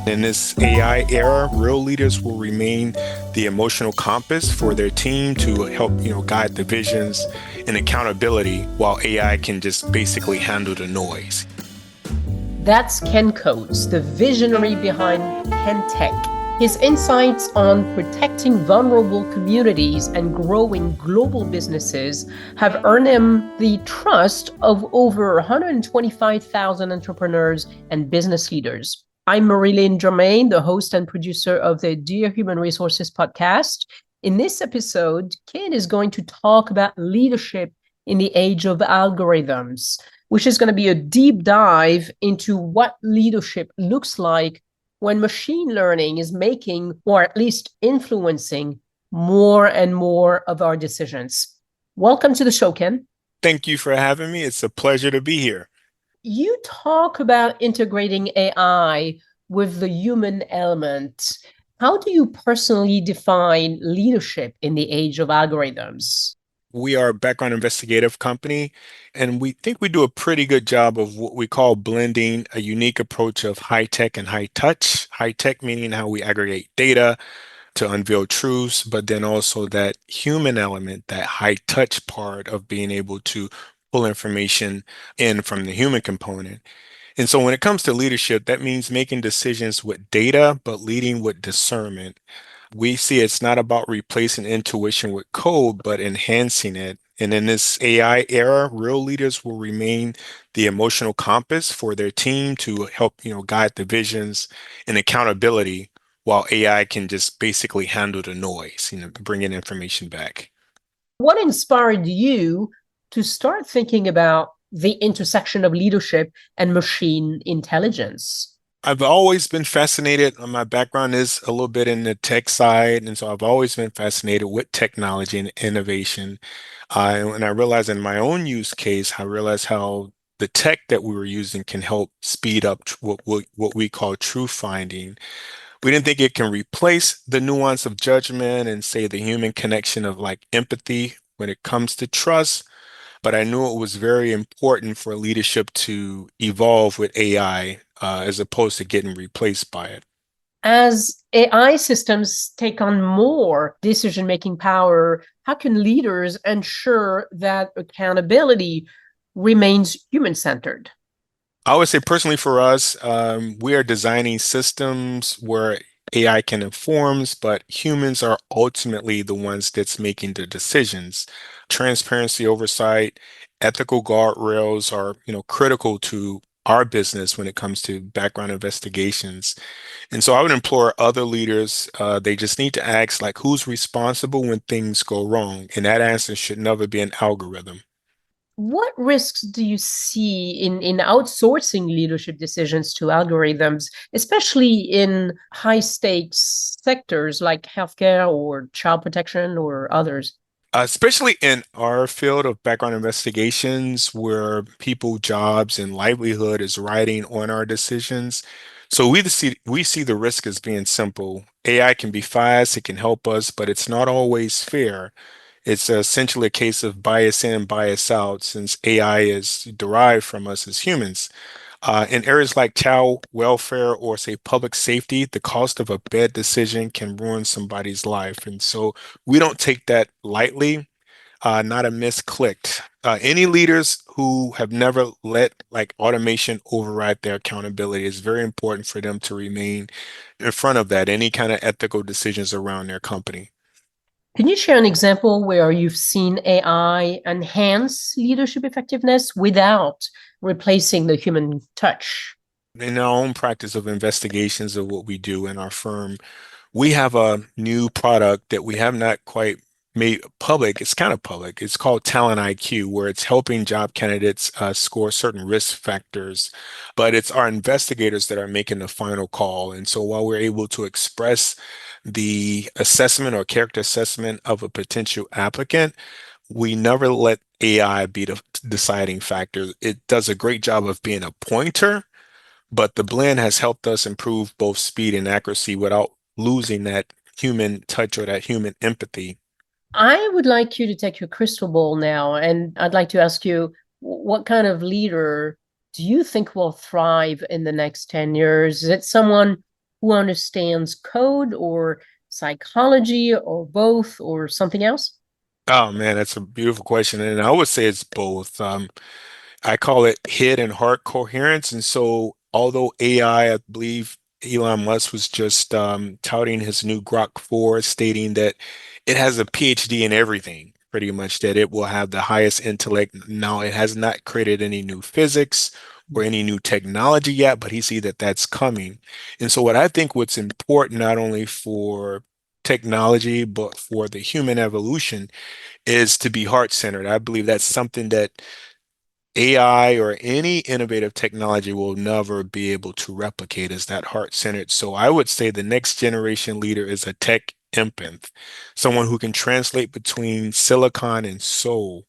In this AI era, real leaders will remain the emotional compass for their team to help, guide the visions and accountability while AI can just basically handle the noise. That's Ken Coates, the visionary behind KENTECH. His insights on protecting vulnerable communities and growing global businesses have earned him the trust of over 125,000 entrepreneurs and business leaders. I'm Marilyn Germain, the host and producer of the Dear Human Resources podcast. In this episode, Ken is going to talk about leadership in the age of algorithms, which is going to be a deep dive into what leadership looks like when machine learning is making, or at least influencing, more and more of our decisions. Welcome to the show, Ken. Thank you for having me. It's a pleasure to be here. You talk about integrating AI with the human element. How do you personally define leadership in the age of algorithms? We are a background investigative company, and we think we do a pretty good job of what we call blending a unique approach of high tech and high touch. High tech meaning how we aggregate data to unveil truths, but then also that human element, that high touch part of being able to pull information in from the human component. And so when it comes to leadership, that means making decisions with data, but leading with discernment. We see it's not about replacing intuition with code, but enhancing it. And in this AI era, real leaders will remain the emotional compass for their team to help, guide the visions and accountability while AI can just basically handle the noise, bringing information back. What inspired you to start thinking about the intersection of leadership and machine intelligence? I've always been fascinated. My background is a little bit in the tech side, and so I've always been fascinated with technology and innovation. And I realized in my own use case, I realized how the tech that we were using can help speed up what we call truth finding. We didn't think it can replace the nuance of judgment and say the human connection of like empathy when it comes to trust, but I knew it was very important for leadership to evolve with AI as opposed to getting replaced by it. As AI systems take on more decision-making power, how can leaders ensure that accountability remains human-centered? I would say personally for us, we are designing systems where AI can inform, but humans are ultimately the ones that's making the decisions. Transparency, oversight, ethical guardrails are, critical to our business when it comes to background investigations. And so I would implore other leaders, they just need to ask like who's responsible when things go wrong? And that answer should never be an algorithm. What risks do you see in outsourcing leadership decisions to algorithms, especially in high stakes sectors like healthcare or child protection or others? Especially in our field of background investigations, where people, jobs, and livelihood is riding on our decisions. So we see the risk as being simple. AI can be fast, it can help us, but it's not always fair. It's essentially a case of bias in, bias out, since AI is derived from us as humans. In areas like child welfare or, say, public safety, the cost of a bad decision can ruin somebody's life. And so we don't take that lightly. Not a misclicked. Any leaders who have never let like automation override their accountability, is very important for them to remain in front of that, any kind of ethical decisions around their company. Can you share an example where you've seen AI enhance leadership effectiveness without replacing the human touch? In our own practice of investigations of what we do in our firm, we have a new product that we have not quite made public. It's kind of public. It's called Talent IQ, where it's helping job candidates score certain risk factors, but it's our investigators that are making the final call. And so while we're able to express the assessment or character assessment of a potential applicant, we never let AI be the deciding factor. It does a great job of being a pointer, but the blend has helped us improve both speed and accuracy without losing that human touch or that human empathy. I would like you to take your crystal ball now, and I'd like to ask you, what kind of leader do you think will thrive in the next 10 years? Is it someone who understands code or psychology or both or something else? Oh man, that's a beautiful question. And I would say it's both. I call it head and heart coherence. And so, although I believe Elon Musk was just touting his new Grok 4, stating that it has a PhD in everything, pretty much, that it will have the highest intellect. Now, it has not created any new physics or any new technology yet, but he see that that's coming. And so, what I think what's important not only for technology, but for the human evolution is to be heart-centered. I believe that's something that AI or any innovative technology will never be able to replicate is that heart-centered. So I would say the next generation leader is a tech empath, someone who can translate between silicon and soul.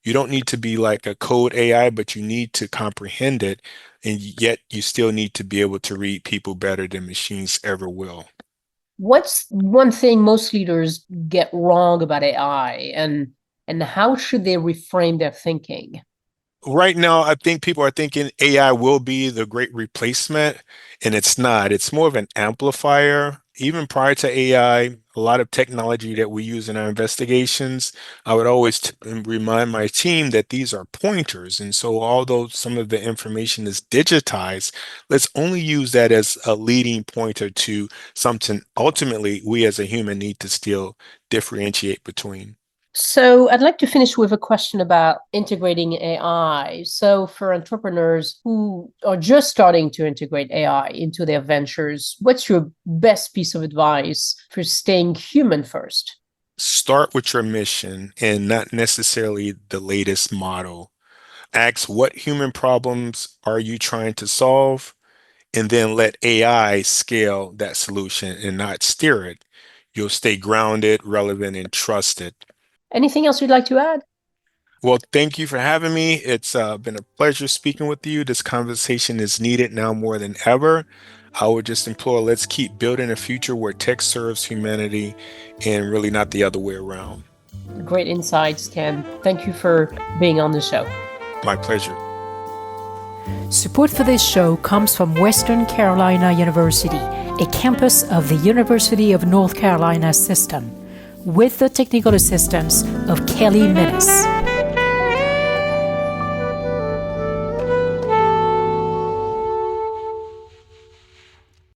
You don't need to be like a code AI, but you need to comprehend it, and yet you still need to be able to read people better than machines ever will. What's one thing most leaders get wrong about AI and how should they reframe their thinking? Right now, I think people are thinking AI will be the great replacement, and it's not. It's more of an amplifier. Even prior to AI, a lot of technology that we use in our investigations, I would always remind my team that these are pointers. And so, although some of the information is digitized, let's only use that as a leading pointer to something ultimately we as a human need to still differentiate between. So I'd like to finish with a question about integrating AI. So for entrepreneurs who are just starting to integrate AI into their ventures, what's your best piece of advice for staying human first? Start with your mission and not necessarily the latest model. Ask what human problems are you trying to solve, and then let AI scale that solution and not steer it. You'll stay grounded, relevant, and trusted. Anything else you'd like to add? Well, thank you for having me. It's been a pleasure speaking with you. This conversation is needed now more than ever. I would just implore let's keep building a future where tech serves humanity and really not the other way around. Great insights, Ken. Thank you for being on the show. My pleasure. Support for this show comes from Western Carolina University, a campus of the University of North Carolina system, with the technical assistance of Kelly Minnis.